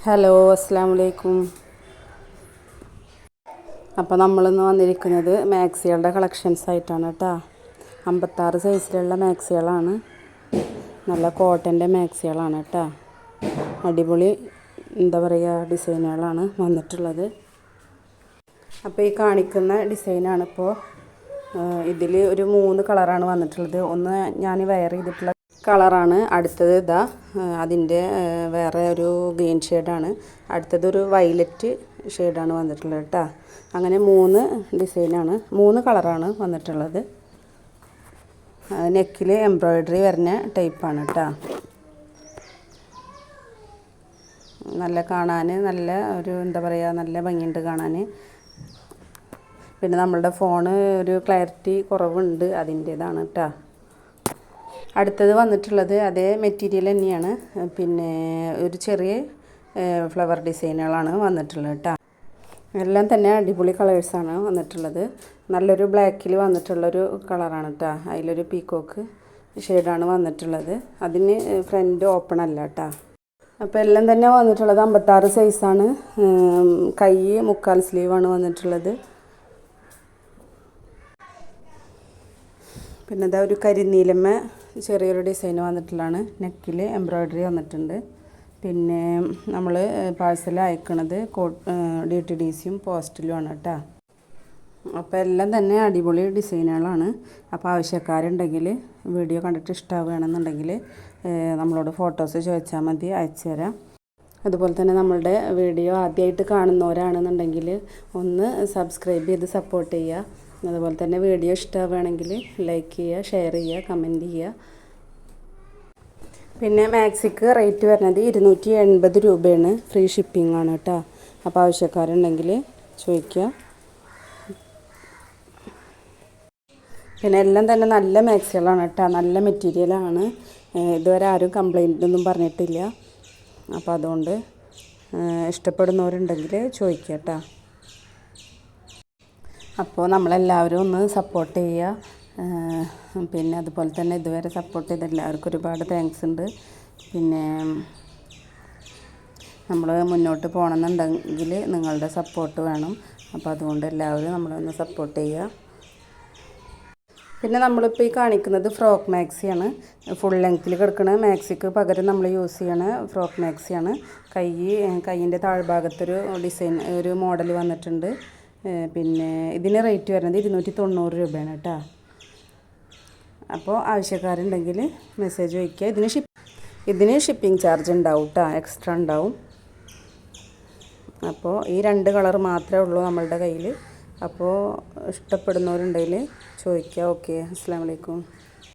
Hello, അസ്സാം വലൈക്കും. അപ്പോൾ നമ്മളിന്ന് വന്നിരിക്കുന്നത് മാക്സികളുടെ കളക്ഷൻസ് ആയിട്ടാണ് കേട്ടോ. 56 സൈസിലുള്ള മാക്സികളാണ്. നല്ല കോട്ടൻ്റെ മാക്സികളാണ് കേട്ടോ. അടിപൊളി എന്താ പറയുക ഡിസൈനുകളാണ് വന്നിട്ടുള്ളത്. അപ്പോൾ ഈ കാണിക്കുന്ന ഡിസൈനാണിപ്പോൾ ഇതിൽ ഒരു 3 കളറാണ് വന്നിട്ടുള്ളത്. ഒന്ന് ഞാൻ വെയർ ചെയ്തിട്ടുള്ള കളറാണ്. അടുത്തത് ഇതാ അതിൻ്റെ വേറെ ഒരു ഗ്രീൻ ഷെയ്ഡാണ്. അടുത്തതൊരു വയലറ്റ് ഷെയ്ഡാണ് വന്നിട്ടുള്ളത് കേട്ടോ. അങ്ങനെ 3 ഡിസൈനാണ്, 3 കളറാണ് വന്നിട്ടുള്ളത്. നെക്കിൽ എംബ്രോയ്ഡറി വരുന്ന ടൈപ്പാണ് കേട്ടോ. നല്ല കാണാൻ നല്ല ഒരു എന്താ പറയുക നല്ല ഭംഗിയുണ്ട് കാണാൻ. പിന്നെ നമ്മളുടെ ഫോണ് ഒരു ക്ലാരിറ്റി കുറവുണ്ട്, അതിൻ്റേതാണ് കേട്ടോ. അടുത്തത് വന്നിട്ടുള്ളത് അതേ മെറ്റീരിയൽ തന്നെയാണ്. പിന്നെ ഒരു ചെറിയ ഫ്ലവർ ഡിസൈനുകളാണ് വന്നിട്ടുള്ളത് കേട്ടോ. എല്ലാം തന്നെ അടിപൊളി കളേഴ്സാണ് വന്നിട്ടുള്ളത്. നല്ലൊരു ബ്ലാക്കിൽ വന്നിട്ടുള്ളൊരു കളറാണ് കേട്ടോ. അതിലൊരു പീക്കോക്ക് ഷെയ്ഡാണ് വന്നിട്ടുള്ളത്. അതിന് ഫ്രണ്ട് ഓപ്പൺ അല്ല കേട്ടോ. അപ്പോൾ എല്ലാം തന്നെ വന്നിട്ടുള്ളത് 56 സൈസാണ്. കൈ 3/4 സ്ലീവാണ് വന്നിട്ടുള്ളത്. പിന്നെ ഇതാ ഒരു കരിനീലമ്മ ചെറിയൊരു ഡിസൈൻ വന്നിട്ടുള്ളതാണ്. നെക്കിൽ എംബ്രോയ്ഡറി വന്നിട്ടുണ്ട്. പിന്നെ നമ്മൾ പാഴ്സൽ അയക്കണത് DTDCയും പോസ്റ്റലുമാണ് കേട്ടോ. അപ്പോൾ എല്ലാം തന്നെ അടിപൊളി ഡിസൈനുകളാണ്. അപ്പോൾ ആവശ്യക്കാരുണ്ടെങ്കിൽ വീഡിയോ കണ്ടിട്ട് ഇഷ്ടമാവുകയാണെന്നുണ്ടെങ്കിൽ നമ്മളോട് ഫോട്ടോസ് ചോദിച്ചാൽ മതി, അയച്ചു തരാം. അതുപോലെ തന്നെ നമ്മളുടെ വീഡിയോ ആദ്യമായിട്ട് കാണുന്നവരാണെന്നുണ്ടെങ്കിൽ ഒന്ന് സബ്സ്ക്രൈബ് ചെയ്ത് സപ്പോർട്ട് ചെയ്യുക. അതുപോലെ തന്നെ വീഡിയോ ഇഷ്ടമാവുകയാണെങ്കിൽ ലൈക്ക് ചെയ്യുക, ഷെയർ ചെയ്യുക, കമൻറ്റ് ചെയ്യുക. പിന്നെ മാക്സിക്ക് റേറ്റ് വരുന്നത് 280 രൂപയാണ്. ഫ്രീ ഷിപ്പിംഗ് ആണ് കേട്ടോ. അപ്പോൾ ആവശ്യക്കാരുണ്ടെങ്കിൽ ചോദിക്കുക. പിന്നെ എല്ലാം തന്നെ നല്ല മാക്സികളാണ് കേട്ടോ. നല്ല മെറ്റീരിയലാണ്. ഇതുവരെ ആരും കംപ്ലൈൻ്റ് ഒന്നും പറഞ്ഞിട്ടില്ല. അപ്പോൾ അതുകൊണ്ട് ഇഷ്ടപ്പെടുന്നവരുണ്ടെങ്കിൽ ചോദിക്കുക കേട്ടോ. അപ്പോൾ നമ്മളെല്ലാവരും ഒന്ന് സപ്പോർട്ട് ചെയ്യുക. പിന്നെ അതുപോലെ തന്നെ ഇതുവരെ സപ്പോർട്ട് ചെയ്ത എല്ലാവർക്കും ഒരുപാട് താങ്ക്സ് ഉണ്ട്. പിന്നെ നമ്മൾ മുന്നോട്ട് പോകണമെന്നുണ്ടെങ്കിൽ നിങ്ങളുടെ സപ്പോർട്ട് വേണം. അപ്പോൾ അതുകൊണ്ട് എല്ലാവരും നമ്മളൊന്ന് സപ്പോർട്ട് ചെയ്യുക. പിന്നെ നമ്മളിപ്പോൾ ഈ കാണിക്കുന്നത് ഫ്രോക്ക് മാക്സിയാണ്. ഫുൾ ലെങ്ത്തിൽ കിടക്കുന്ന മാക്സിക്ക് പകരം നമ്മൾ യൂസ് ചെയ്യണ ഫ്രോക്ക് മാക്സിയാണ്. കൈയിൻ്റെ താഴ്ഭാഗത്തൊരു ഡിസൈൻ ഒരു മോഡൽ വന്നിട്ടുണ്ട്. പിന്നെ ഇതിന് റേറ്റ് വരുന്നത് 290 രൂപയാണ് കേട്ടോ. അപ്പോൾ ആവശ്യക്കാരുണ്ടെങ്കിൽ മെസ്സേജ് വയ്ക്കുക. ഇതിന് ഷിപ്പിംഗ് ചാർജ് ഉണ്ടാവും കേട്ടോ, എക്സ്ട്രാ ഉണ്ടാവും. അപ്പോൾ ഈ 2 കളർ മാത്രമേ ഉള്ളൂ നമ്മളുടെ കയ്യിൽ. അപ്പോൾ ഇഷ്ടപ്പെടുന്നവരുണ്ടെങ്കിൽ ചോദിക്കുക. ഓക്കെ, അസ്സലാമു അലൈക്കും.